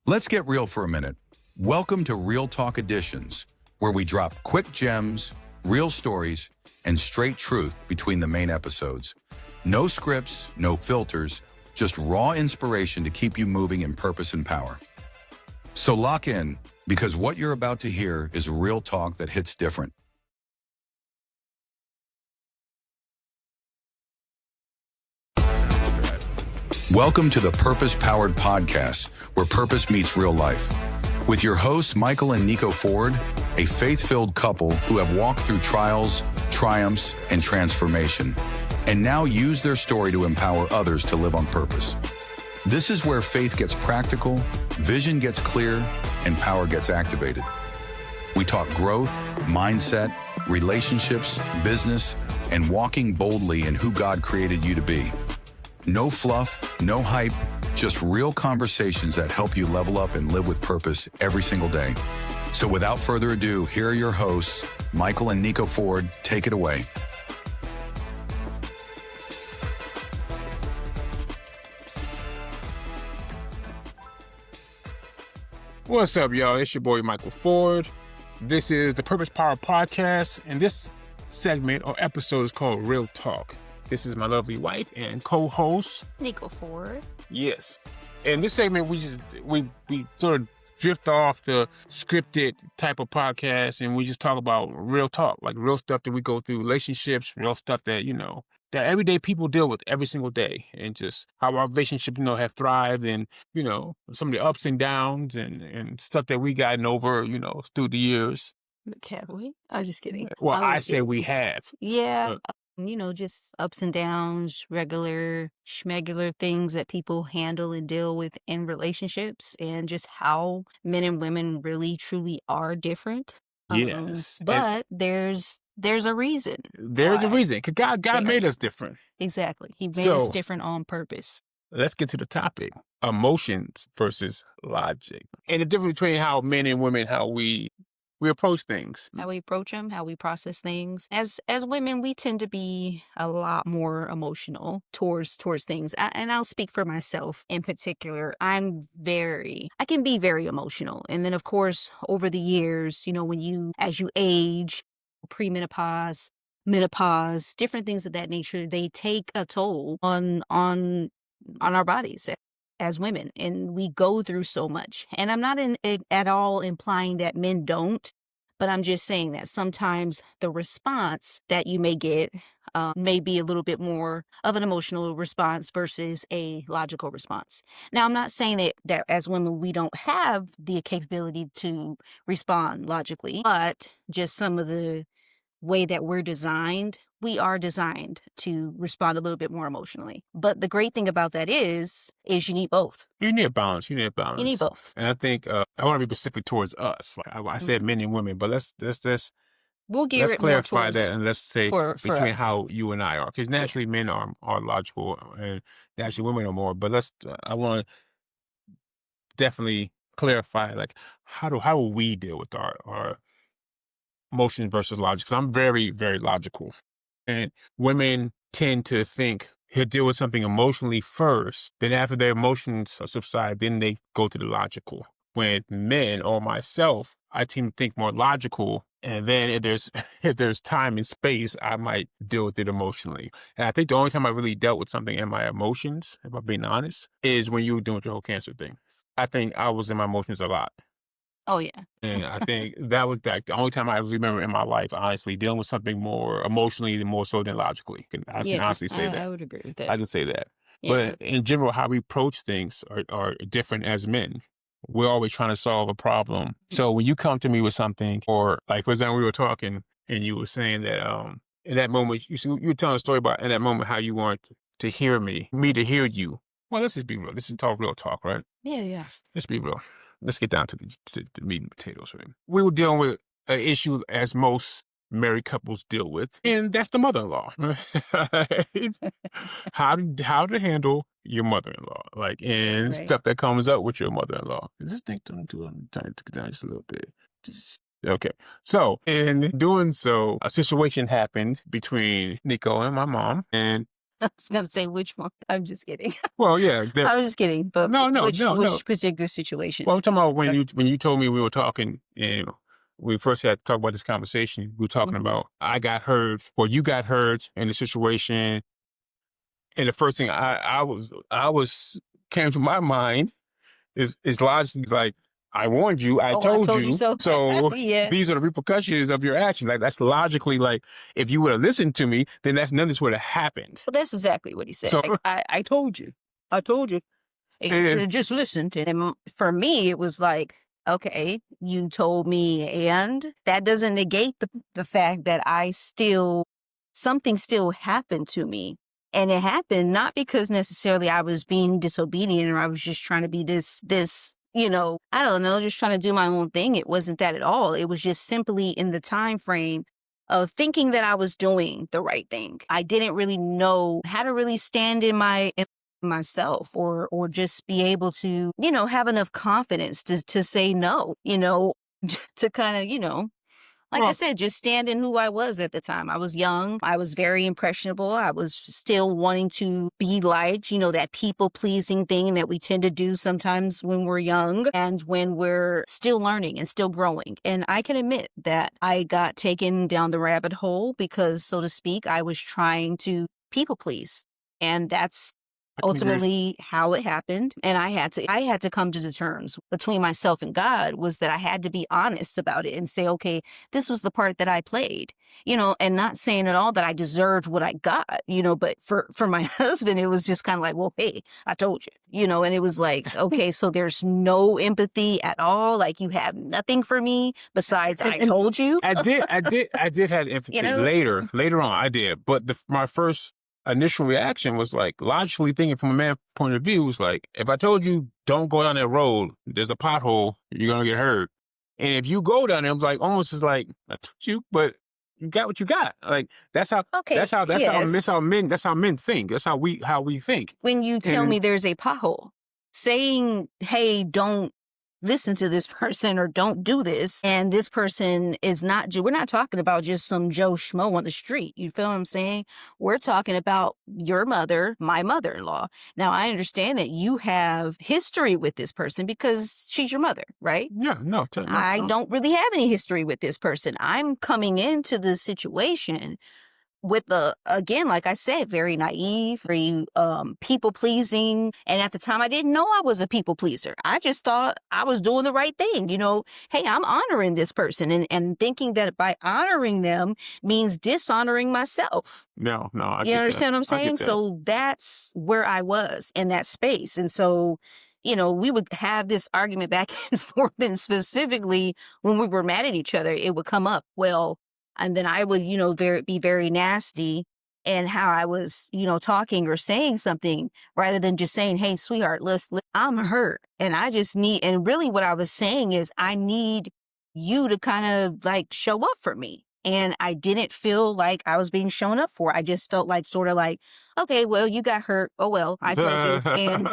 Let's get real for a minute. Welcome to Real Talk Editions, where we drop quick gems, real stories, and straight truth between the main episodes. No scripts, no filters, just raw inspiration to keep you moving in purpose and power. So lock in, because what you're about to hear is real talk that hits different. Welcome to the Purpose Powered Podcast, where purpose meets real life. With your hosts, Michael and Niko Ford, a faith-filled couple who have walked through trials, triumphs, and transformation, and now use their story to empower others to live on purpose. This is where faith gets practical, vision gets clear, and power gets activated. We talk growth, mindset, relationships, business, and walking boldly in who God created you to be. No fluff, no hype, just real conversations that help you level up and live with purpose every single day. So without further ado, here are your hosts, Michael and Niko Ford. Take it away. What's up, y'all? It's your boy, Michael Ford. This is the Purpose Power Podcast, and this segment or episode is called Real Talk. This is my lovely wife and co-host, Niko Ford. Yes. In this segment, we sort of drift off the scripted type of podcast, and we just talk about real talk, like real stuff that we go through, relationships, real stuff that, that everyday people deal with every single day, and just how our relationships, have thrived, and, some of the ups and downs and stuff that we gotten over, through the years. Have we? I was just kidding. Well, I say we have. Yeah. Just ups and downs, regular, schmegular things that people handle and deal with in relationships, and just how men and women really, truly are different. Yes. But there's a reason. There's a reason, because God made us different. Exactly. He made us different on purpose. Let's get to the topic. Emotions versus logic. And the difference between how men and women, how we approach things. How we approach them, how we process things. As women, we tend to be a lot more emotional towards things. And I'll speak for myself in particular. I can be very emotional. And then, of course, over the years, as you age, premenopause, menopause, different things of that nature, they take a toll on our bodies as women, and we go through so much. And I'm not at all implying that men don't, but I'm just saying that sometimes the response that you may get may be a little bit more of an emotional response versus a logical response. Now, I'm not saying that as women, we don't have the capability to respond logically, but just some of the way that we are designed to respond a little bit more emotionally. But the great thing about that is you need both. You need a balance. You need both. And I think I want to be specific towards us. Like I said men and women, but let's we'll gear it clarify more towards that, and let's say for between us. how you and I are, because naturally men are logical, and naturally women are more. But I want to definitely clarify, like how will we deal with our emotions versus logic? Because I'm very, very logical. And women tend to think he'll deal with something emotionally first, then after their emotions subside, then they go to the logical. When men or myself, I tend to think more logical, and then if there's time and space, I might deal with it emotionally. And I think the only time I really dealt with something in my emotions, if I'm being honest, is when you were doing your whole cancer thing. I think I was in my emotions a lot. Oh, yeah. And I think that was the only time I remember in my life, honestly, dealing with something more emotionally more so than logically. I can honestly say that. I would agree with that. I can say that. Yeah. But in general, how we approach things are different as men. We're always trying to solve a problem. So when you come to me with something, or like, for example, we were talking and you were saying that in that moment, you were telling a story about in that moment how you wanted to hear me to hear you. Well, let's just be real. Let's just talk real talk, right? Yeah. Let's be real. Let's get down to the meat and potatoes. Right? We were dealing with an issue as most married couples deal with, and that's the mother-in-law. How to handle your mother-in-law, like, and stuff that comes up with your mother-in-law. Is this thing turn it down just a little bit? Okay. So in doing so, a situation happened between Niko and my mom, and I was gonna say which one. I'm just kidding. Well, yeah. I was just kidding. But No. which particular situation? Well, I'm talking about when you told me we were talking, and we first had to talk about this conversation. We were talking about I got hurt or you got hurt in the situation, and the first thing I was came to my mind is logically like, I warned you, I I told told you you, so. so Yeah. these are the repercussions of your action. Like, that's logically, like, if you would have listened to me, then none of this would have happened. Well, that's exactly what he said. So, I told you. I told you. You should and have just listened. And for me, it was like, okay, you told me, and that doesn't negate the fact that something still happened to me. And it happened not because necessarily I was being disobedient or I was just trying to be this, I don't know, just trying to do my own thing. It wasn't that at all. It was just simply in the time frame of thinking that I was doing the right thing. I didn't really know how to really stand in myself or just be able to, have enough confidence to say no, to kind of, like I well, said, just stand in who I was at the time. I was young. I was very impressionable. I was still wanting to be liked, that people pleasing thing that we tend to do sometimes when we're young and when we're still learning and still growing. And I can admit that I got taken down the rabbit hole because, so to speak, I was trying to people please. And that's I can agree. ultimately how it happened. And I had to come to the terms between myself and God was that I had to be honest about it and say, okay, this was the part that I played, and not saying at all that I deserved what I got, but for my husband, it was just kind of like, well, hey, I told you, and it was like, okay, so there's no empathy at all. Like you have nothing for me besides I told you. I did have empathy later on. I did, but my first initial reaction was like, logically thinking from a man's point of view, was like, if I told you don't go down that road, there's a pothole, you're gonna get hurt. And if you go down there, I'm like, almost is like, I told you, but you got what you got. Like that's how Yes. that's how men think. That's how we think. When you tell And me there's a pothole, saying, hey, don't listen to this person or don't do this, and this person is we're not talking about just some Joe Schmo on the street. You feel what I'm saying? We're talking about your mother, my mother-in-law. Now, I understand that you have history with this person because she's your mother, right? yeah, no, I don't really have any history with this person. I'm coming into this situation with again, like I said, very naive, very people pleasing. And at the time I didn't know I was a people pleaser. I just thought I was doing the right thing. Hey, I'm honoring this person and thinking that by honoring them means dishonoring myself. No, I You get understand that. what I'm saying? I get that. So that's where I was in that space. And so, we would have this argument back and forth, and specifically when we were mad at each other, it would come up. Well, and then I would, be very nasty and how I was, talking or saying something rather than just saying, hey, sweetheart, I'm hurt. And I just and really what I was saying is I need you to kind of like show up for me. And I didn't feel like I was being shown up for. I just felt like sort of like, okay, well, you got hurt. Oh, well, I told you. And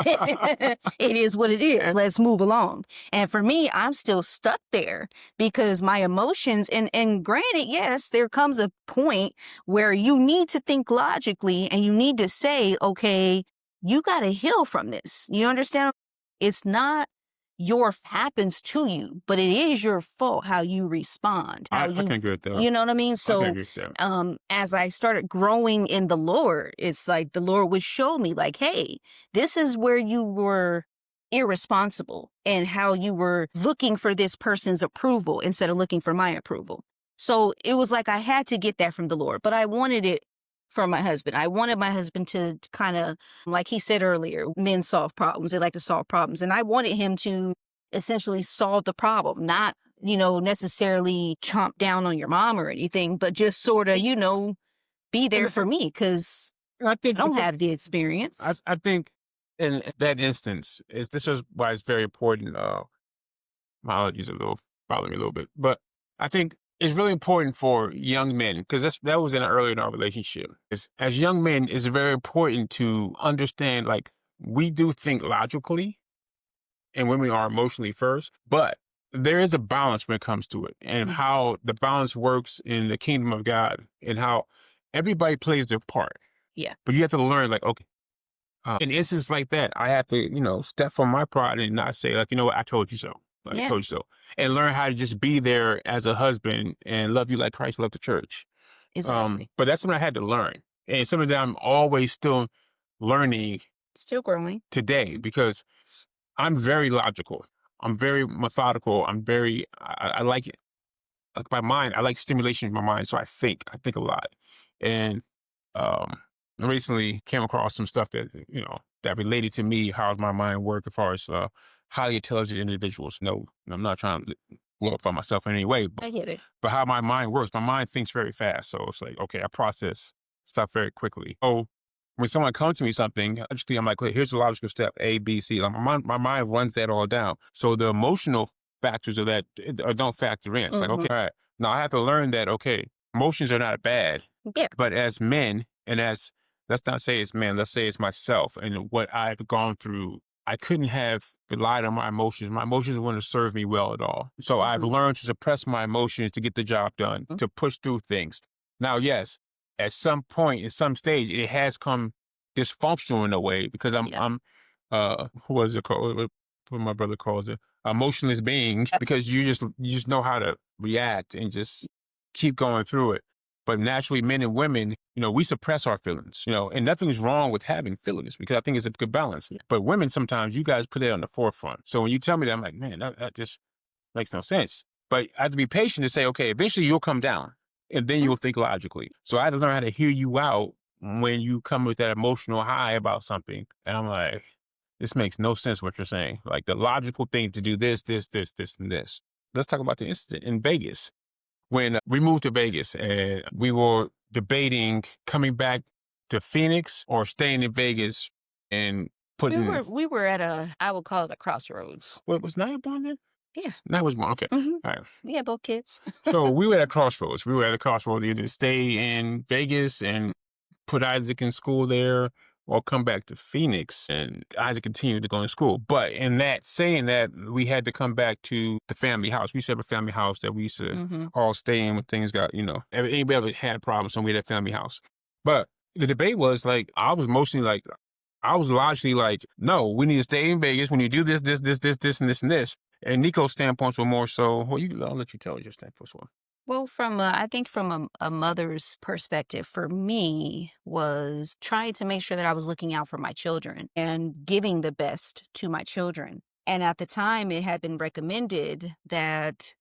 it is what it is. Let's move along. And for me, I'm still stuck there because my emotions, and granted, yes, there comes a point where you need to think logically and you need to say, okay, you got to heal from this. You understand? It's not happens to you, but it is your fault how you respond. I can agree with that. You know what I mean? I So, can agree with that. as I started growing in the Lord, it's like the Lord would show me like, hey, this is where you were irresponsible and how you were looking for this person's approval instead of looking for my approval. So it was like I had to get that from the Lord, but I wanted it from my husband. I wanted my husband to kind of, like he said earlier, men solve problems. They like to solve problems. And I wanted him to essentially solve the problem, not, necessarily chomp down on your mom or anything, but just sort of, be there for me because I don't have the experience. I think in that instance, this is why it's very important. My allergies bothering me a little bit, but I think it's really important for young men, because that was earlier in our relationship. As young men, it's very important to understand, like, we do think logically and women are emotionally first, but there is a balance when it comes to it, and how the balance works in the kingdom of God and how everybody plays their part. Yeah. But you have to learn, like, okay, in instances like that, I have to, step from my pride and not say, like, you know what, I told you so. Like, I Yeah. told you so. And learn how to just be there as a husband and love you like Christ loved the church. Exactly. But that's something I had to learn. And something that I'm always still learning Still growing. today, because I'm very logical. I'm very methodical. I like it. Like my mind, I like stimulation in my mind. So I think a lot. And um, I recently came across some stuff that, that related to me, how my mind work as far as highly intelligent individuals. No, I'm not trying to glorify myself in any way, I get it. but how my mind works. My mind thinks very fast. So it's like, okay, I process stuff very quickly. So when someone comes to me something, I'm like, "Hey, here's the logical step, A, B, C." Like my mind runs that all down. So the emotional factors of that don't factor in. It's like, okay, all right. Now I have to learn that, okay, emotions are not bad, Yeah. but as men and let's not say it's men, let's say it's myself and what I've gone through, I couldn't have relied on my emotions. My emotions wouldn't have served me well at all. So I've learned to suppress my emotions to get the job done, to push through things. Now, yes, at some point, at some stage, it has come dysfunctional in a way, because I'm what is it called? What my brother calls it, emotionless being, because you just know how to react and just keep going through it. But naturally, men and women, we suppress our feelings, and nothing's wrong with having feelings, because I think it's a good balance. Yeah. But women, sometimes you guys put it on the forefront. So when you tell me that, I'm like, man, that just makes no sense. But I have to be patient to say, okay, eventually you'll come down and then you'll think logically. So I had to learn how to hear you out when you come with that emotional high about something. And I'm like, this makes no sense what you're saying. Like, the logical thing to do this, and this. Let's talk about the incident in Vegas. When we moved to Vegas and we were debating coming back to Phoenix or staying in Vegas and putting. We were at I would call it a crossroads. What was Nia born then? Yeah. Nia was born. Okay. Mm-hmm. All right. We had both kids. So we were at a crossroads. We were at a crossroads, either stay in Vegas and put Isaac in school there, or come back to Phoenix and Isaac continued to go in school. But in that saying that, we had to come back to the family house. We used to have a family house that we used to all stay in when things got, anybody ever had problems, so we had a family house. But the debate was like, I was logically like, no, we need to stay in Vegas. We need to do this, and this, and this. And Niko's standpoints were more so, well, I'll let you tell your standpoints were. Well, I think from a mother's perspective, for me, was trying to make sure that I was looking out for my children and giving the best to my children. And at the time, it had been recommended that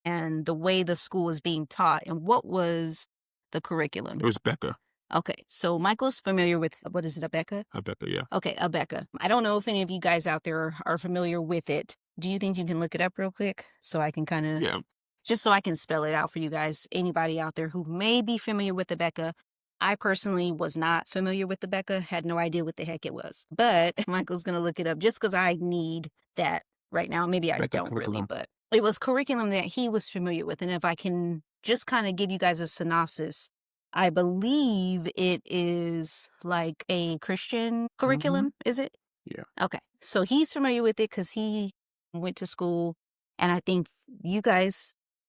and the way the school was being taught, and what was the curriculum? It was Becca. Okay, so Michael's familiar with, what is it, Abeka? Becca, yeah. Okay, Abeka. I don't know if any of you guys out there are familiar with it. Do you think you can look it up real quick so I can kind of... Yeah. Just so I can spell it out for you guys, anybody out there who may be familiar with the Becca. I personally was not familiar with the Becca, had no idea what the heck it was. But Michael's going to look it up just because I need that right now. Maybe I Becca don't curriculum. really, but it was curriculum that he was familiar with. And if I can just kind of give you guys a synopsis, I believe it is like a Christian curriculum, is it? Yeah. Okay. So he's familiar with it because he went to school. And I think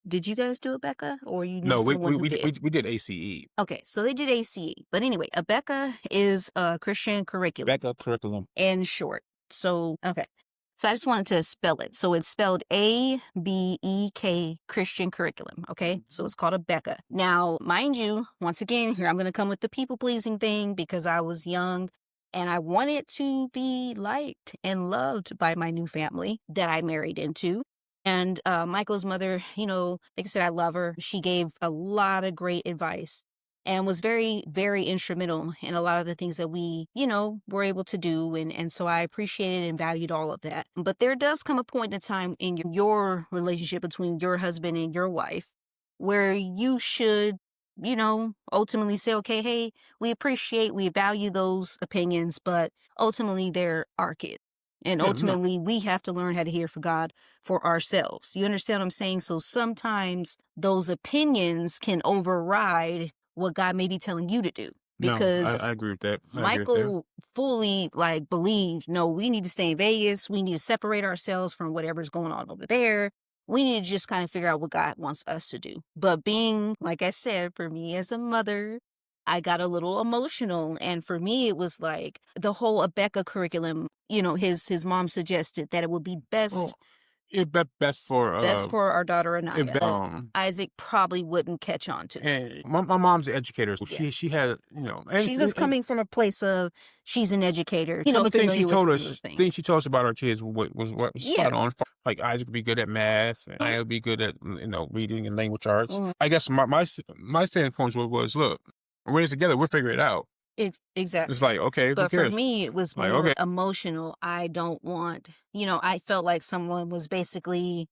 did you guys do a Becca, or you knew someone who did? We did ACE. Okay, so they did ACE. But anyway, a Becca is a Christian curriculum. Becca curriculum. In short. So, okay. So I just wanted to spell it. So it's spelled ABEK, Christian curriculum. Okay, so it's called a Becca. Now, mind you, once again, here I'm going to come with the people-pleasing thing because I was young and I wanted to be liked and loved by my new family that I married into. And Michael's mother, like I said, I love her. She gave a lot of great advice and was very, very instrumental in a lot of the things that we, were able to do. And so I appreciated and valued all of that. But there does come a point in time in your relationship between your husband and your wife where you should, ultimately say, okay, hey, we value those opinions, but ultimately they're our kids. And ultimately, we have to learn how to hear from God for ourselves. You understand what I'm saying? So sometimes those opinions can override what God may be telling you to do. Because I agree with that. Michael fully believed, no, we need to stay in Vegas. We need to separate ourselves from whatever's going on over there. We need to just kind of figure out what God wants us to do. But being, like I said, for me as a mother, I got a little emotional. And for me, it was like the whole Abeka curriculum, his mom suggested that it would be Well, best for best for our daughter Anaya. um Isaac probably wouldn't catch on to that. and my mom's an educator, so Yeah. she had, and She was coming from a place of she's an educator, some of the things she familiar told with us, things. things she told us about our kids was what was Yeah. spot on. Like Isaac would be good at math, and I would be good at reading and language arts. I guess my standpoint was look, we're in this together, we'll figure it out. Exactly. It's like, okay, who But for cares? me, it was Like, more okay. emotional. I don't want, I felt like someone was basically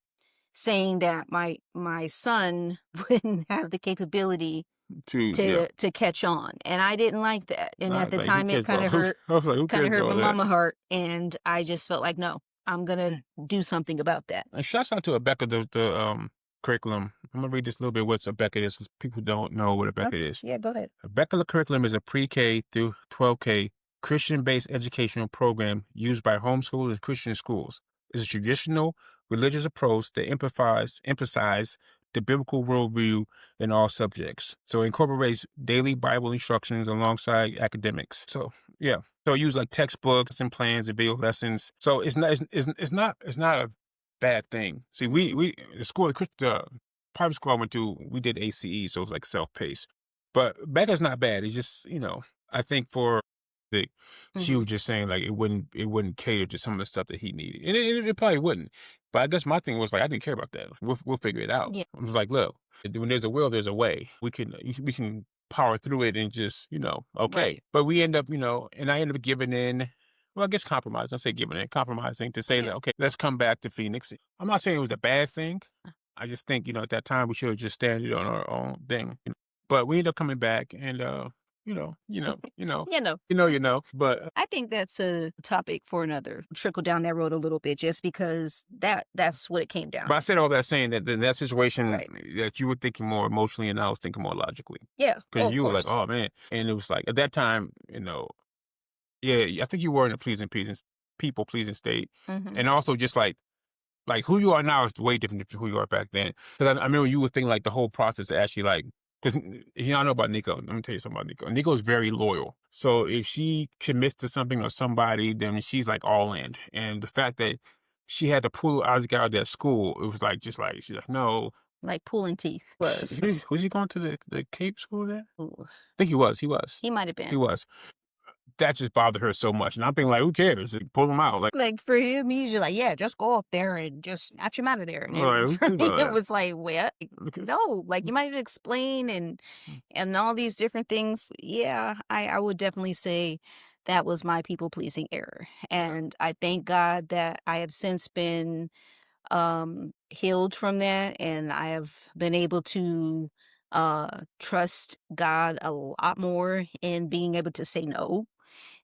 saying that my son wouldn't have the capability to catch on, and I didn't like that. And at the Like, who time, it cares kind of about- hurt, I was like, who cares my about that? mama heart, and I just felt like, no, I'm gonna do something about that. And shouts out to Abeka, the curriculum. I'm gonna read this a little bit what Abeka is. 'Cause people don't know what Abeka is. Yeah, go ahead. Abeka curriculum is a pre-K through 12K Christian-based educational program used by homeschoolers and Christian schools. It's a traditional religious approach that emphasize the biblical worldview in all subjects. So it incorporates daily Bible instructions alongside academics. So yeah, so it use like textbooks and plans and video lessons. So it's not a bad thing. See, we the school, the private school I went to, we did ACE, so it was like self-paced. But Becca's not bad. It's just, I think for she was just saying like it wouldn't cater to some of the stuff that he needed, and it probably wouldn't. But I guess my thing was like I didn't care about that. We'll figure it out. Yeah. I was like, look, when there's a will, there's a way. We can power through it and just okay. Right. But we end up and I ended up giving in. Well, I guess compromise. I say giving in, compromising to say that okay, let's come back to Phoenix. I'm not saying it was a bad thing. I just think at that time we should have just standed on our own thing. But we ended up coming back and but I think that's a topic for another trickle down that road a little bit, just because that's what it came down. But I said all that saying that in that situation Right. that you were thinking more emotionally and I was thinking more logically. Yeah, Because you were like, oh man. And it was like at that time, yeah, I think you were in a people pleasing state. And also just like who you are now is way different than who you are back then. Because I remember you would think like the whole process actually like, because I know about Niko. Let me tell you something about Niko. Niko is very loyal. So if she commits to something or somebody, then she's like all in. And the fact that she had to pull Isaac out of that school, it was like, she's like, no. Like pulling teeth. Was he going to the Cape school there? Ooh. I think he was. He might have been. He was. That just bothered her so much. And I'm thinking like, who cares? Pull him out. Like for him, he's just like, yeah, just go up there and just snatch him out of there. And for me, it was like, what? No, like you might explain and all these different things. Yeah, I would definitely say that was my people pleasing error. And I thank God that I have since been healed from that, and I have been able to trust God a lot more in being able to say no.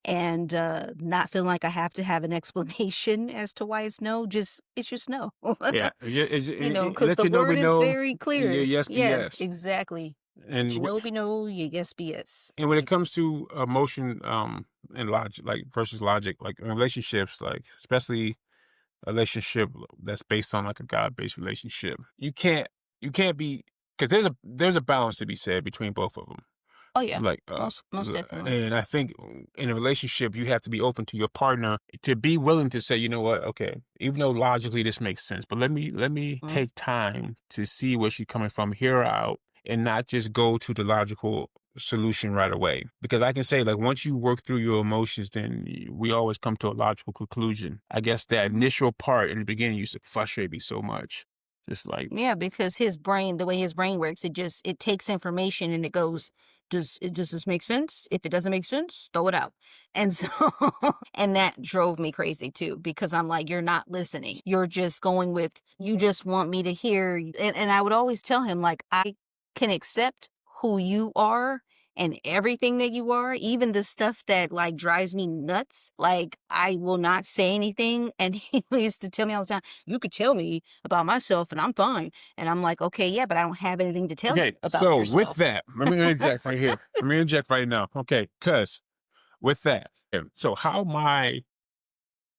And not feeling like I have to have an explanation as to why it's no. It's just no. Yeah, because the word is very clear. Your yes be yes. Exactly. And your no be no, your yes be yes. And when it comes to emotion, and logic, like versus logic, like in relationships, like especially a relationship that's based on like a God-based relationship, you can't be, because there's a balance to be said between both of them. Oh yeah, like most definitely. And I think in a relationship you have to be open to your partner to be willing to say, you know what, okay, even though logically this makes sense, but let me take time to see where she's coming from, hear her out, and not just go to the logical solution right away. Because I can say like once you work through your emotions, then we always come to a logical conclusion. I guess that initial part in the beginning used to frustrate me so much. Just like, yeah, because his brain, the way his brain works, it takes information and it goes, does this make sense? If it doesn't make sense, throw it out. And so, and that drove me crazy too, because I'm like, you're not listening. You're just going with, you just want me to hear. And I would always tell him like, I can accept who you are and everything that you are, even the stuff that like drives me nuts. Like I will not say anything. And he used to tell me all the time, you could tell me about myself and I'm fine. And I'm like, okay, yeah, but I don't have anything to tell you about yourself. So with that, let me interject right here. Let me interject right now. Okay, because with that, so how my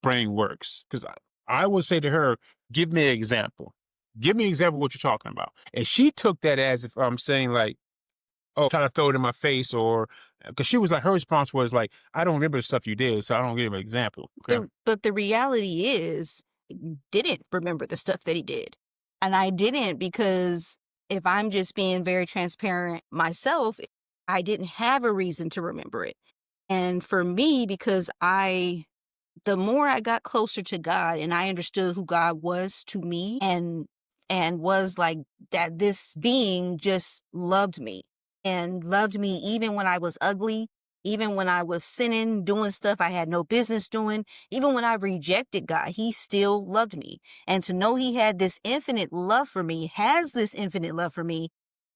brain works, because I would say to her, give me an example. Give me an example of what you're talking about. And she took that as if I'm saying like, oh, trying to throw it in my face, or because she was like, her response was like, I don't remember the stuff you did, so I don't give an example. Okay. But the reality is, you didn't remember the stuff that he did. And I didn't, because if I'm just being very transparent myself, I didn't have a reason to remember it. And for me, because the more I got closer to God and I understood who God was to me, and was like that this being just loved me and loved me even when I was ugly, even when I was sinning, doing stuff I had no business doing, even when I rejected God, he still loved me. And to know he had this infinite love for me, has this infinite love for me,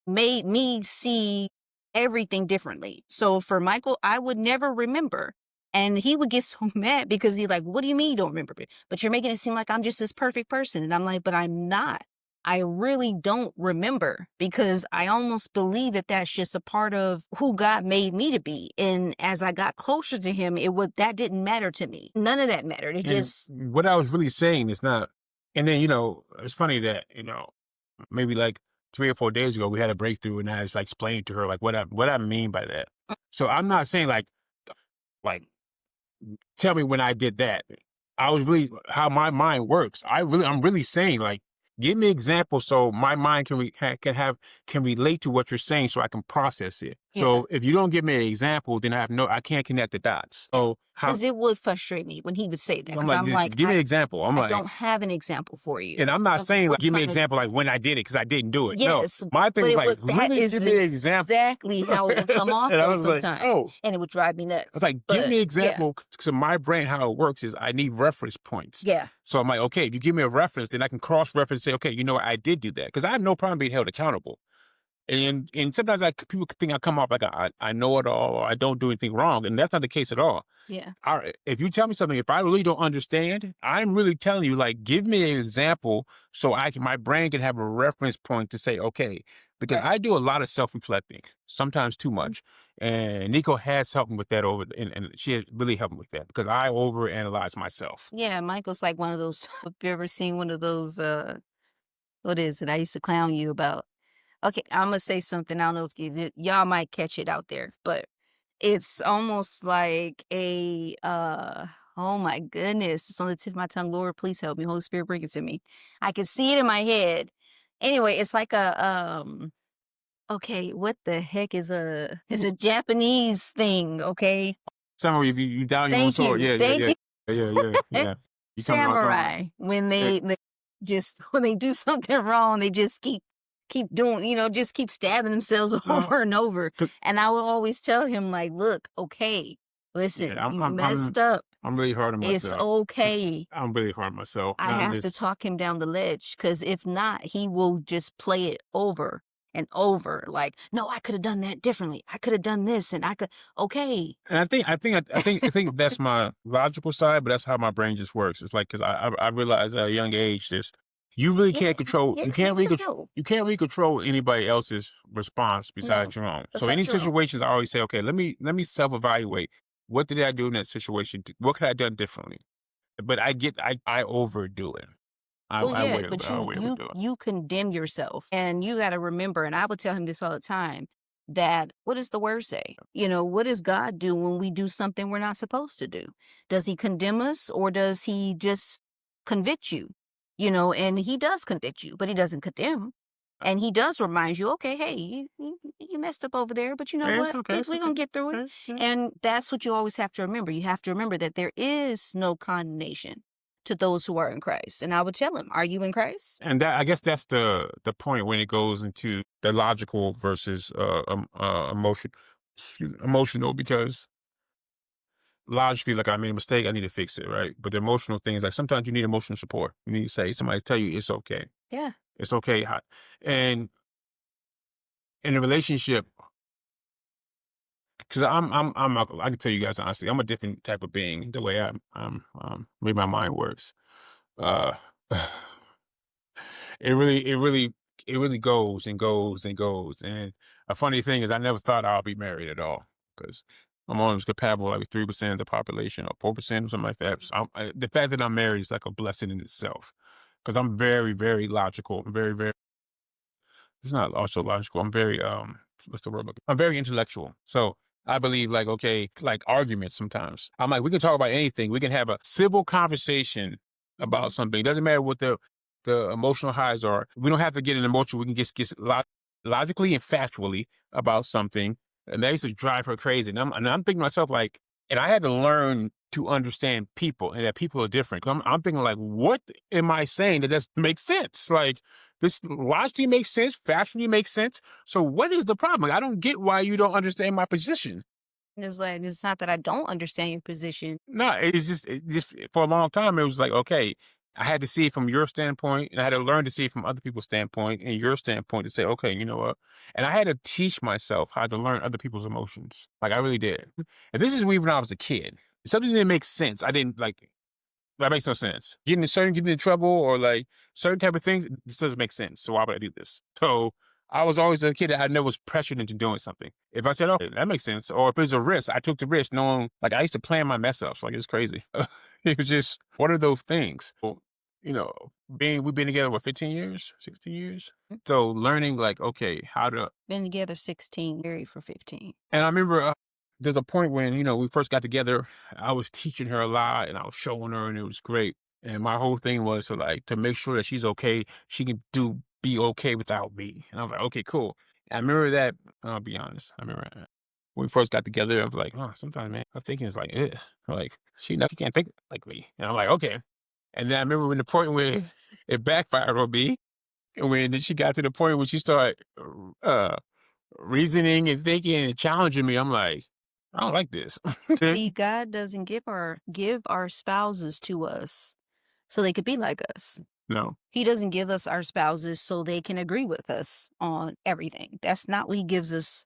made me see everything differently. So for Michael, I would never remember. And he would get so mad because he's like, what do you mean you don't remember it? But you're making it seem like I'm just this perfect person. And I'm like, but I'm not. I really don't remember, because I almost believe that that's just a part of who God made me to be. And as I got closer to him, that didn't matter to me. None of that mattered. It And just, what I was really saying is not, and then, it's funny that, maybe like 3 or 4 days ago, we had a breakthrough, and I just like explained to her like what I mean by that. So I'm not saying like tell me when I did that. I was really how my mind works. I'm really saying like, give me examples so my mind can relate to what you're saying, so I can process it. yeah. So if you don't give me an example, then I can't connect the dots. So Because it would frustrate me when he would say that. I'm Because like, I'm just like, give me an example. I'm I like, don't have an example for you. and I'm not saying like, What give me an trying to, example like when I did it, because I didn't do it. No, yes, my thing but was it like, was, that really is give me an example. exactly how it would come off And I though was like, sometimes. oh. And it would drive me I nuts. was like, give But me an yeah, example. So my brain, how it works is I need reference points. yeah, So I'm like, okay, if you give me a reference, then I can cross-reference and say, okay, you know what, I did do that. Because I have no problem being held accountable. And sometimes people think I come off like I know it all, or I don't do anything wrong. And that's not the case at all. yeah. All right, if you tell me something, if I really don't understand, I'm really telling you, like, give me an example so my brain can have a reference point to say, okay, because Right. I do a lot of self-reflecting, sometimes too much. And Niko has helped me with that and she has really helped me with that, because I overanalyze myself. Yeah, Michael's like one of those. Have you ever seen one of those? What is it? I used to clown you about. Okay, I'm gonna say something. I don't know if y'all might catch it out there, but it's almost like a oh my goodness, it's on the tip of my tongue. Lord, please help me. Holy Spirit, bring it to me. I can see it in my head. Anyway, it's like a okay, what the heck is it's a Japanese thing, okay? Some of you down your own Thank sword. you. Yeah, yeah, Thank yeah. you. Yeah, yeah, yeah. You come on something. Samurai, when Yeah. they just when they do something wrong, they just keep doing, just keep stabbing themselves over and over. 'Cause- And I would always tell him like, look, okay, listen, yeah, you messed up. I'm really hard on It's myself. okay. I'm really hard on myself. I have to talk him down the ledge, because if not, he will just play it over and over. Like, no, I could have done that differently. I could have done this, and I could. Okay. And I think that's my logical side, but that's how my brain just works. It's like, because I realized at a young age, you really can't control. Yeah, You can't yes really or no? you can't really control anybody else's response besides your own. That's So not any true. situations, I always say, okay, let me self-evaluate. What did I do in that situation? What could I have done differently? But I overdo it. Well, I yeah, way but I way you overdo it. you condemn yourself, and you got to remember. And I would tell him this all the time. That what does the word say? What does God do when we do something we're not supposed to do? Does he condemn us, or does he just convict you? And he does convict you, but he doesn't condemn. And he does remind you, okay, hey, you messed up over there, but you know It's what? okay. It's We're okay. going to get through it. Yeah. And that's what you always have to remember. You have to remember that there is no condemnation to those who are in Christ. And I would tell him, are you in Christ? And I guess that's the point when it goes into the logical versus emotional, because logically, like, I made a mistake, I need to fix it, right? But the emotional things, like, sometimes you need emotional support. You need to say, somebody tell you it's okay. Yeah. It's okay. And in a relationship, because I can tell you guys honestly, I'm a different type of being. The way way my mind works. Uh, it really goes and goes and goes. And a funny thing is, I never thought I'll be married at all, because I'm almost compatible like 3% of the population or 4% or something like that. So the fact that I'm married is like a blessing in itself, because I'm very, very logical. I'm very, very. It's not also logical. I'm very what's the word? I'm very intellectual. So I believe like, okay, like arguments sometimes. I'm like, we can talk about anything. We can have a civil conversation about something. It doesn't matter what the emotional highs are. We don't have to get an emotion. We can just get logically and factually about something. And that used to drive her crazy. And I'm thinking to myself, like, and I had to learn to understand people and that people are different. I'm thinking like, what am I saying that doesn't make sense? Like, this logically makes sense, factually makes sense. So what is the problem? Like, I don't get why you don't understand my position. It's like, it's not that I don't understand your position. No, it just for a long time, it was like, okay, I had to see it from your standpoint, and I had to learn to see it from other people's standpoint and your standpoint to say, okay, you know what? And I had to teach myself how to learn other people's emotions. Like I really did. And this is when I was a kid. Something didn't make sense. I didn't like that makes no sense. Getting in trouble or like certain type of things, this doesn't make sense. So why would I do this? So I was always a kid that I never was pressured into doing something. If I said, "Oh, that makes sense," or if it's a risk, I took the risk, knowing like I used to plan my mess ups. Like it's crazy. It was just one of those things. Well, you know, we've been together what 15 years, 16 years. So learning like okay, how to. Been together 16, married for 15. And I remember there's a point when, we first got together, I was teaching her a lot and I was showing her and it was great. And my whole thing was to make sure that she's okay. She can be okay without me. And I was like, okay, cool. I remember that. I'll be honest. I remember when we first got together, I was like, oh, sometimes, man, I'm thinking it's like, ugh. Like, she can't think like me. And I'm like, okay. And then I remember when the point where it backfired on me, and when she got to the point where she started uh, reasoning and thinking and challenging me, I'm like, I don't like this. See, God doesn't give our spouses to us so they could be like us. No, He doesn't give us our spouses so they can agree with us on everything. That's not what he gives us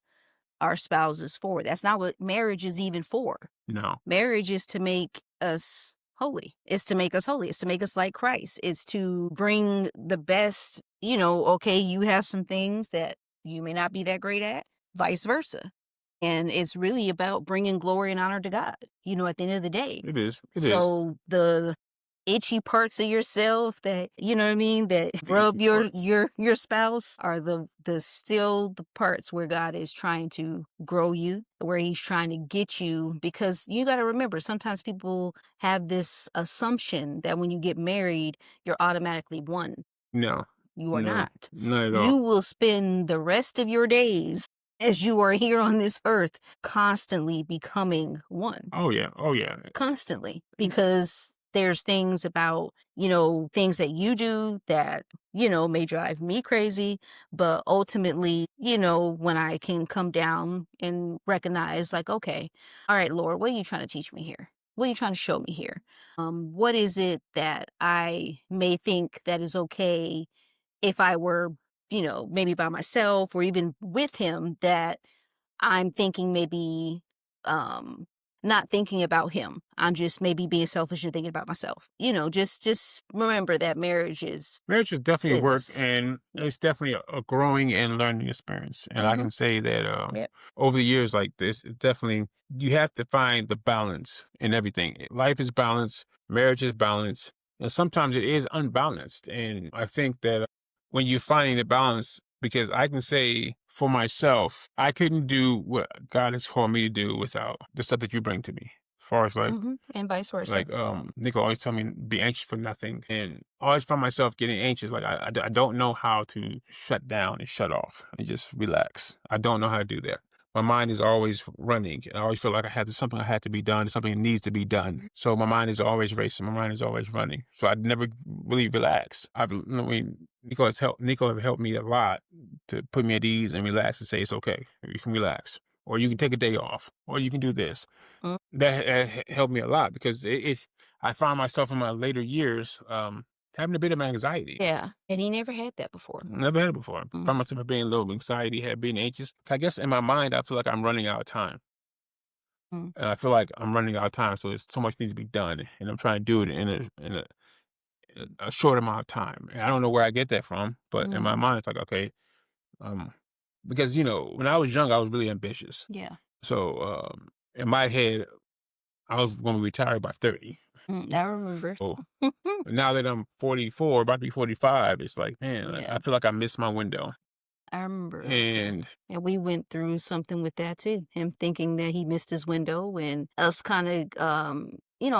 our spouses for. That's not what marriage is even for. no, Marriage is to make us holy. It's to make us holy. It's to make us like Christ. It's to bring the best, okay, you have some things that you may not be that great at, vice versa. And it's really about bringing glory and honor to God, at the end of the day. it is. It is. So the itchy parts of yourself that, you know what I mean, that rub itchy your parts. your spouse are the still the parts where God is trying to grow you, where he's trying to get you, because you got to remember, sometimes people have this assumption that when you get married, you're automatically one. No, You are no, not. not at all. You will spend the rest of your days as you are here on this earth constantly becoming one. Oh yeah. Oh yeah. Constantly, because there's things about, things that you do that, may drive me crazy. But ultimately, when I can come down and recognize like, okay, all right, Lord, what are you trying to teach me here? What are you trying to show me here? What is it that I may think that is okay if I were, maybe by myself or even with him, that I'm thinking maybe um not thinking about him. I'm just maybe being selfish and thinking about myself. Just remember that marriage is Marriage is definitely work, is and it's definitely a growing and learning experience. And I Mhm. can say that Yep. over the years, like this, it definitely you have to find the balance in everything. Life is balance, marriage is balance, and sometimes it is unbalanced. And I think that when you're finding the balance, because I can say for myself, I couldn't do what God has called me to do without the stuff that you bring to me. As far as And vice versa. like Nico always tell me be anxious for nothing, and I always find myself getting anxious. Like I don't know how to shut down and shut off and just relax. I don't know how to do that. My mind is always running. I always feel like something I had to be done, something needs to be done. So my mind is always racing. My mind is always running. So I never really relax. Nico have helped me a lot to put me at ease and relax and say it's okay. You can relax, or you can take a day off, or you can do this. Mm. That helped me a lot because I found myself in my later years having a bit of anxiety. Yeah. And he never had that before. Never had it before. Mm. Found myself being a little anxiety, being anxious. I guess in my mind, I feel like I'm running out of time. Mm. And I feel like I'm running out of time, so there's so much needs to be done, and I'm trying to do it in a short amount of time. And I don't know where I get that from, but in my mind, it's like okay, um, because when I was young, I was really ambitious. Yeah. So in my head, I was going to retire by 30. I remember. So now that I'm 44, about to be 45, it's like, man, Yeah. I feel like I missed my window. I remember, okay. And And we went through something with that too. Him thinking that he missed his window and us kind of,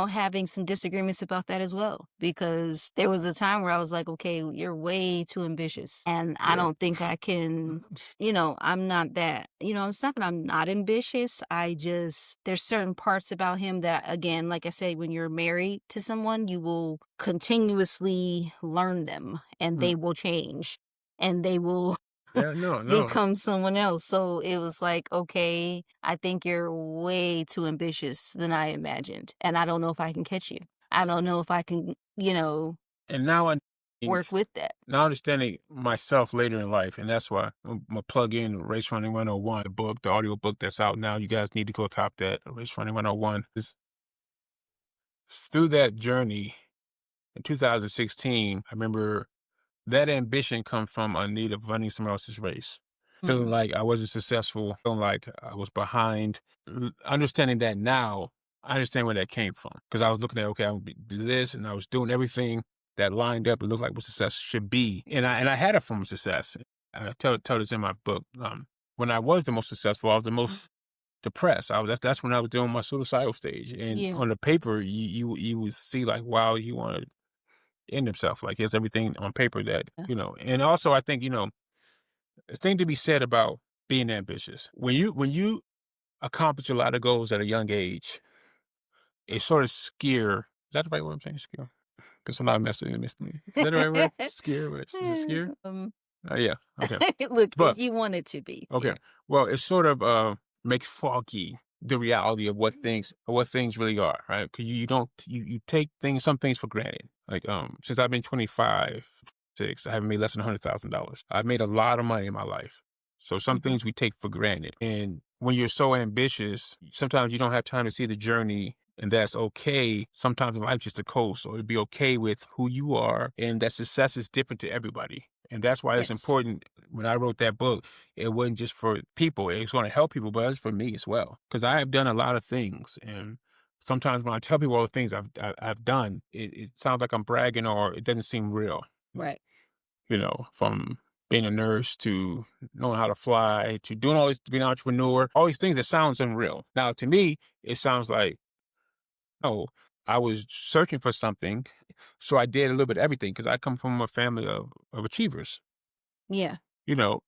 having some disagreements about that as well. Because there was a time where I was like, okay, you're way too ambitious. And I yeah, don't think I can, I'm not that, it's not that I'm not ambitious. There's certain parts about him that, again, like I said, when you're married to someone, you will continuously learn them and mm, they will change and they will yeah, no. become someone else. So it was like, okay, I think you're way too ambitious than I imagined. And I don't know if I can catch you. I don't know if I can, And now I work with that. now understanding myself later in life, and that's why I'm gonna plug in Race Running 101, the book, the audio book that's out now. You guys need to go cop that. Race Running 101. Through that journey in 2016, I remember that ambition come from a need of running someone else's race. Feeling Mm. like I wasn't successful, feeling like I was behind. Understanding that now, I understand where that came from. Because I was looking at, okay, I'm gonna do this, and I was doing everything that lined up. It looked like what success should be. And I had a form of success. I tell this in my book. When I was the most successful, I was the most depressed. That's when I was doing my suicidal stage. And Yeah. on the paper, you would see like, wow, you want to end himself. Like he has everything on paper that, and also I think, there's a thing to be said about being ambitious. When you accomplish a lot of goals at a young age, it sort of scare. Is that the right word I'm saying? Scare? Because I'm not messing with me. Is that the right word? Scare? Is it scare? Um, Yeah. Okay. Look, But you want it to be. okay. Yeah. Well, it sort of makes foggy the reality of what things really are, right? Because you don't you take some things for granted. Like since I've been 25, 6, I haven't made less than $100,000. I've made a lot of money in my life. So some Mhm. things we take for granted. And when you're so ambitious, sometimes you don't have time to see the journey. And that's okay. Sometimes in life just a coast, or to be okay with who you are, and that success is different to everybody. And that's why it's Yes. important. When I wrote that book, it wasn't just for people. It's going to help people, but it's for me as well. Because I have done a lot of things. And sometimes when I tell people all the things I've done, it sounds like I'm bragging or it doesn't seem real. Right. From being a nurse to knowing how to fly to doing all this, to being an entrepreneur, all these things that sounds unreal. Now, to me, it sounds like, oh, I was searching for something. So I did a little bit of everything because I come from a family of achievers. Yeah.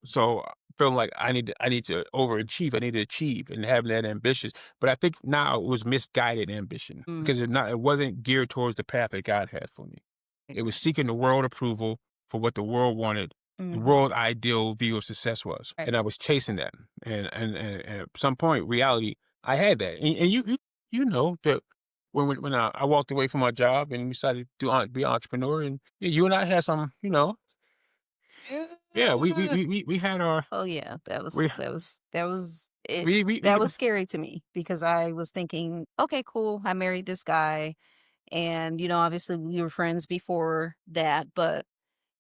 So feeling like I need to overachieve, I need to achieve and having that ambition. But I think now it was misguided ambition because Mm. it wasn't geared towards the path that God had for me. It was Right. seeking the world approval for what the world wanted, the Mhm. world ideal view of success was. Right. And I was chasing that. And at some point, reality, I had that. And you know that when I walked away from my job and decided to be an entrepreneur, and you and I had some, yeah, we had our Oh yeah, that we was that was that was it. we That was scary to me because I was thinking, okay, cool, I married this guy, and obviously we were friends before that, but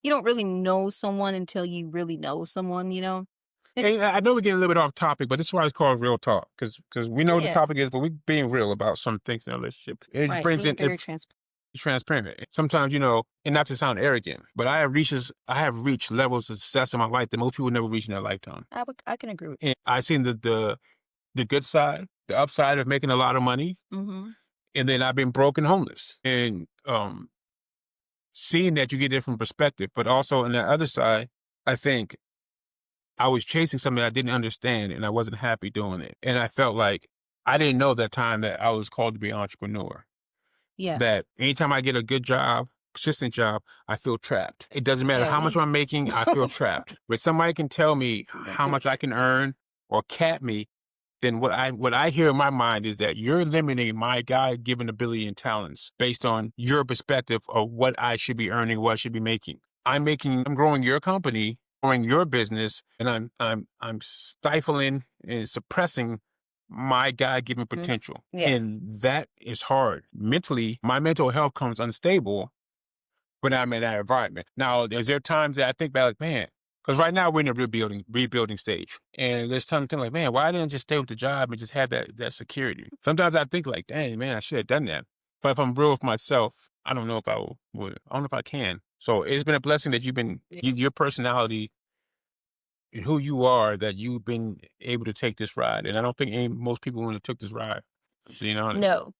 you don't really know someone until you really know someone. and I know we're getting a little bit off topic, but this is why it's called real talk because we know what the Yeah, topic is, but we're being real about some things in our relationship. It just right. brings Being in very transparent. transparent. Sometimes, and not to sound arrogant, but I have reached levels of success in my life that most people never reach in their lifetime. I can agree with. And I've seen the good side, the upside of making a lot of money, Mm-hmm. and then I've been broke and homeless. And seeing that, you get a different perspective. But also on the other side, I think I was chasing something I didn't understand and I wasn't happy doing it. And I felt like I didn't know at that time that I was called to be an entrepreneur. Yeah, That anytime I get a good job, consistent job, I feel trapped. It doesn't matter yeah. how much We I'm making, I feel trapped. But somebody can tell me went how through much I can that. earn or cap me, then what I hear in my mind is that you're limiting my God-given ability and talents based on your perspective of what I should be earning, what I should be making. I'm growing your company, growing your business, and I'm stifling and suppressing my God-given Mhm. potential. Yeah, And that is hard. Mentally, my mental health comes unstable when I'm in that environment. Now, is there times that I think about like, man, because right now we're in a rebuilding stage. And there's times I'm like, man, why didn't I just stay with the job and just have that security? Sometimes I think like, dang, man, I should have done that. But if I'm real with myself, I don't know if I would. I don't know if I can. So it's been a blessing that yeah. your personality and who you are that you've been able to take this ride. And I don't think most people would have took this ride, being honest. No,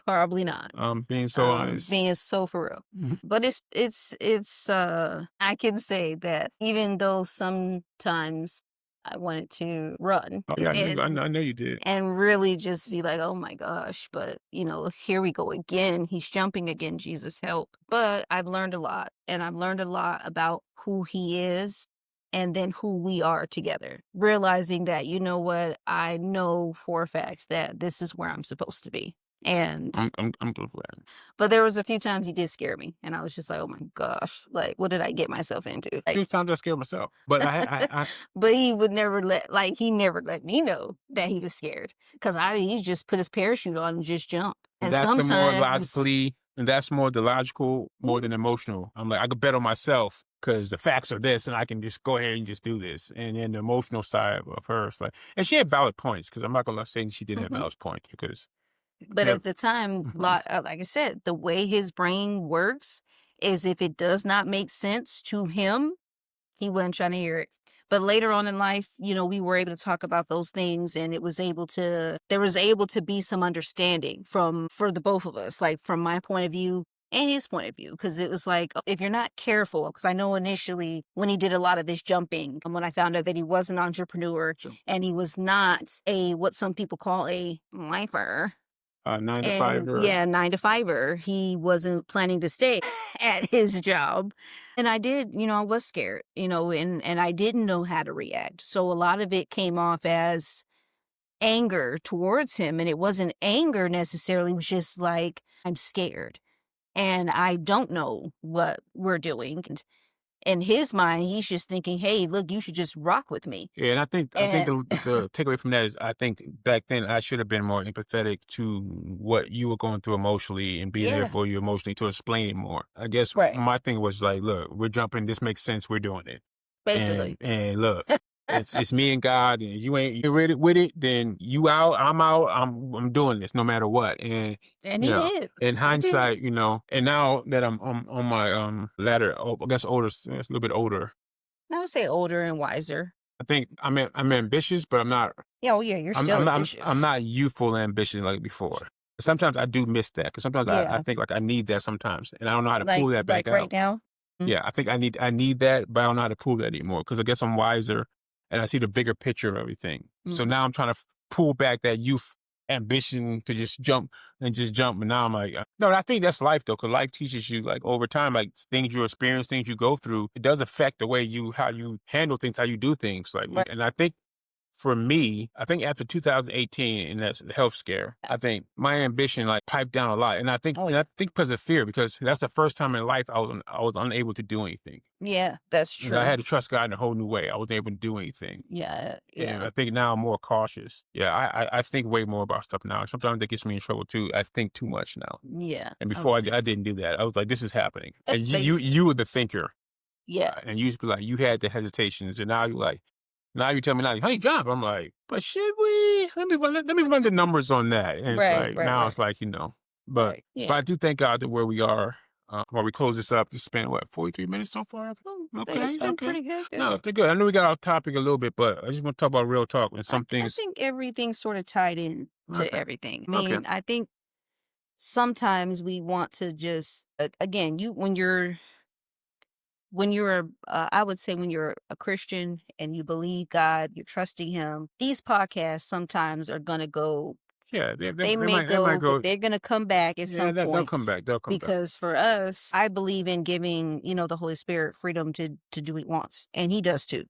probably not. Being so honest. Being so for real. Mhm. But it's I can say that even though sometimes I wanted to run Oh, yeah, and I know you did. and really just be like, oh my gosh, but here we go again. He's jumping again, Jesus help. But I've learned a lot, and I've learned a lot about who he is and then who we are together. Realizing that, you know what, I know for a fact that this is where I'm supposed to be. And I'm glad. but there was a few times he did scare me, and I was just like, oh my gosh, like what did I get myself into? A Like, few times I scared myself, but I but he would never he never let me know that he was scared, because he just put his parachute on and just jump. And that's the more sometimes, logically, and that's more the logical, more than emotional. I'm like, I could bet on myself because the facts are this, and I can just go ahead and just do this. And then the emotional side of her, it's like, and she had valid points, because I'm not gonna say she didn't have Mhm. valid points, because but yeah, at the time, like I said, the way his brain works is if it does not make sense to him, he wasn't trying to hear it. But later on in life, we were able to talk about those things, and there was able to be some understanding for the both of us, like from my point of view and his point of view. Because it was like, if you're not careful, because I know initially when he did a lot of this jumping, and when I found out that he was an entrepreneur and he was not what some people call a lifer, 9 to and 5. yeah, 9 to 5er. He wasn't planning to stay at his job. And I did, I was scared, and I didn't know how to react. So a lot of it came off as anger towards him. And it wasn't anger necessarily, it was just like, I'm scared and I don't know what we're doing. And in his mind, he's just thinking, hey, look, you should just rock with me. Yeah, and I think And the takeaway from that is, I think back then I should have been more empathetic to what you were going through emotionally and be there yeah, for you emotionally to explain it more. I guess right. my thing was like, look, we're jumping. This makes sense. We're doing it. Basically. And look, it's me and God, and you ready with it, then you out, I'm out. I'm doing this no matter what. And And you he know, did. in He did. hindsight, and now that I'm on my latter, I guess older, it's a little bit older. I would say older and wiser. I think I'm ambitious, but I'm not. Yeah, oh yeah, you're I'm still I'm not, ambitious. I'm not youthful and ambitious like before. Sometimes I do miss that, because sometimes I Yeah, think like I need that sometimes, and I don't know how to pull that back like right out. now. Yeah, I think I need that, but I don't know how to pull that anymore, because I guess I'm wiser and I see the bigger picture of everything. So Mhm. now I'm trying to pull back that youth ambition to just jump. And now I'm like, no, I think that's life though, because life teaches you like over time, like things you experience, things you go through, it does affect the way how you handle things, how you do things. Like, Right. and I think for me, I think after 2018 and that's the health scare, I think my ambition like piped down a lot. And I think because of fear, because that's the first time in life I was unable to do anything. Yeah, that's And I true. had to trust God in a whole new way. I wasn't able to do anything. Yeah, And yeah, I think now I'm more cautious. Yeah, I think way more about stuff now. Sometimes that gets me in trouble too. I think too much now. yeah. And before I didn't do that. I was like, this is happening. And Basi- you were the thinker. yeah, And you used to be like, you had the hesitations. And now you're like, now you tell me now, hey, jump. I'm like, but should we? Let me run the numbers on that. And it's right, like, right, now right, it's like, but, right. but Yeah, I do thank God that where we are, while we close this up, just spent 43 minutes so far? I think it's been Okay. pretty good. No, they're good. I know we got off topic a little bit, but I just want to talk about real talk and I, some I things. think everything's sort of tied in to Okay. everything. I Okay. mean, I think sometimes we want to just again, I would say when you're a Christian and you believe God, you're trusting Him, these podcasts sometimes are going to go, Yeah, they may they might go, go. but they're going to come back at Yeah, some they'll point. come back. They'll come back. Because for us, I believe in giving, the Holy Spirit freedom to do what He wants, and He does too.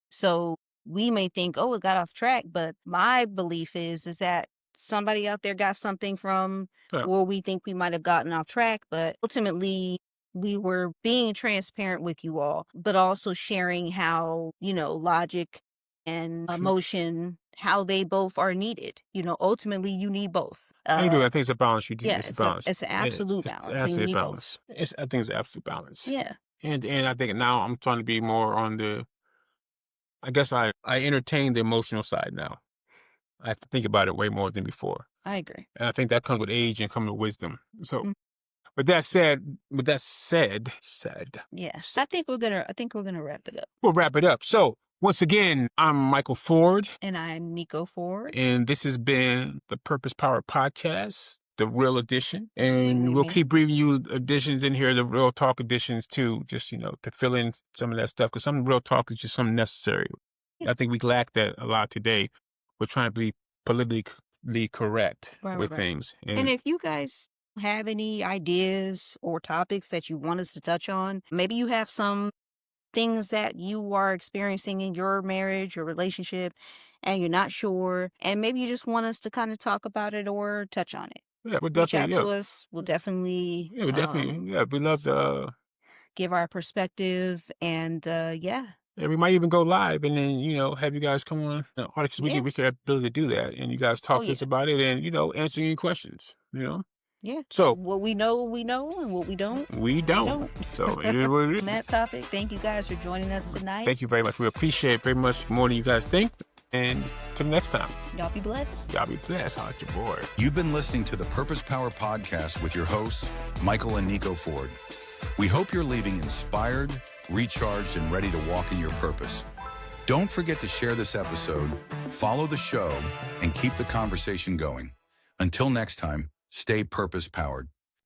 So we may think, oh, it got off track, but my belief is that somebody out there got something from Yeah. where we think we might have gotten off track, but ultimately we were being transparent with you all, but also sharing how, logic and emotion, how they both are needed. Ultimately you need both. I do. I think it's a balance. Yeah, It's a balance. it's an absolute It's balance, and you absolute need balance. both. I think it's absolute balance. Yeah, And I think now I'm trying to be more on I guess I entertain the emotional side now. I have to think about it way more than before. I agree. And I think that comes with age and comes with wisdom. So, Mm. with that said, Yeah, I think we're gonna wrap it up. we'll wrap it up. So, Once again, I'm Michael Ford. And I'm Niko Ford. And this has been the Purpose Powered Podcast, the real edition. And we'll keep bringing you editions in here, the real talk editions too, just, to fill in some of that stuff. Because some real talk is just something necessary. I think we lack that a lot today. We're trying to be politically correct with things. And if you guys have any ideas or topics that you want us to touch on, maybe you have some things that you are experiencing in your marriage or relationship and you're not sure, and maybe you just want us to kind of talk about it or touch on it. Yeah, we'll Reach definitely, out to us. We'll definitely we love to give our perspective, and yeah, we might even go live and then, have you guys come on. We have the ability to do that, and you guys talk to us about it and, answer any questions, Yeah. So what we know, and what we don't, we don't. So it is what it is. On that topic, thank you guys for joining us tonight. Thank you very much. We appreciate it very much more than you guys think. And till next time. Y'all be blessed. Y'all be blessed. Holla at your boy. You've been listening to the Purpose Power Podcast with your hosts, Michael and Niko Ford. We hope you're leaving inspired, recharged, and ready to walk in your purpose. Don't forget to share this episode, follow the show, and keep the conversation going. Until next time, stay purpose powered.